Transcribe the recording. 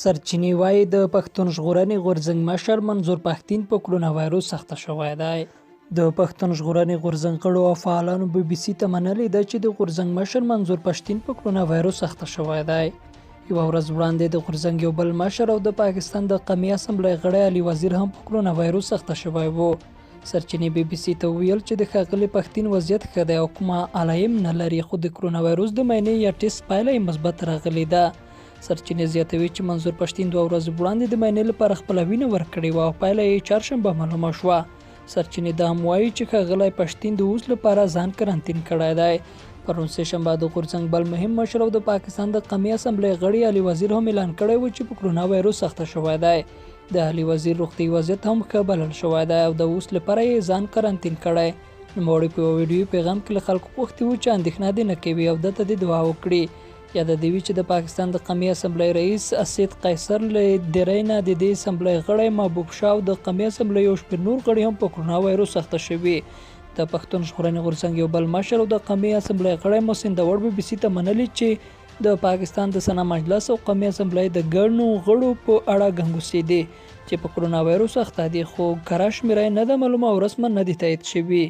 سرچینې وایي د پښتون ژغورنې غورځنګ مشر منظور پښتین په کرونا وایروس اخته شوی دی. د پښتون ژغورنې غورځنګ غړو او فعالانو BBC ته منلي ده چې د غورځنګ مشر منظور پښتین په کرونا وایروس اخته شوی دی. یوه ورځ وړاندې د غورځنګ یو بل مشر او د پاکستان د قومي اسمبلۍ غړی علي وزیر هم په کرونا وایروس اخته شوی و. سرچینې BBC ته وویل چې د ښاغلي پښتین وضعیت ښه دی او کومه علایم نه لري، خو د کرونا وایروس د معاینې یا ټیسټ پایله یې مثبت راغلې ده. سرچینې زیاتوي چې منظور پښتین 2 ورځې وړاندې د معاینې لپاره خپله وینه ورکړې وه او پایله یې چهارشنبه معلومه شوه. سرچینې دا هم وایي چې ښاغلی پښتین د اوس لپاره ځان کرنتین کړی دی. پرون سهشنبه د غورځنګ بل مهم مشر او د پاکستان د قومي اسمبلۍ غړي علي وزیر هم اعلان کړی و چې په کرونا وایروس اخته شوی دی. د علي وزیر روغتیایي وضعیت هم ښه بلل شوی دی او د اوس لپاره یې ځان کرنتین کړی. نوموړي په یوه ویډیوي پیغام کې له خلکو غوښتي و چې اندېښنه دې نه کوي او ده ته دې دعا وکړي. یاده دې وي چې د پاکستان د قومي اسمبلۍ رئیس اسید قیصر له ډیرۍ نه د دې اسمبلۍ غړی محبوب شاه او د قومي اسمبلۍ یو شمېر نور غړي هم په کرونا وایروس اخته شوي. د پښتون ژغورنې غورځنګ یو بل مشر او د قومي اسمبلۍ غړی محسن داوړ BBC ته منلي چې د پاکستان د سنا مجلس او قومي اسمبلۍ د ګڼو غړو په اړه ګنګوسې دي چې په کرونا وایروس اخته دي، خو کره شمېره یې نه ده معلومه او رسما نه دي تایید شوي.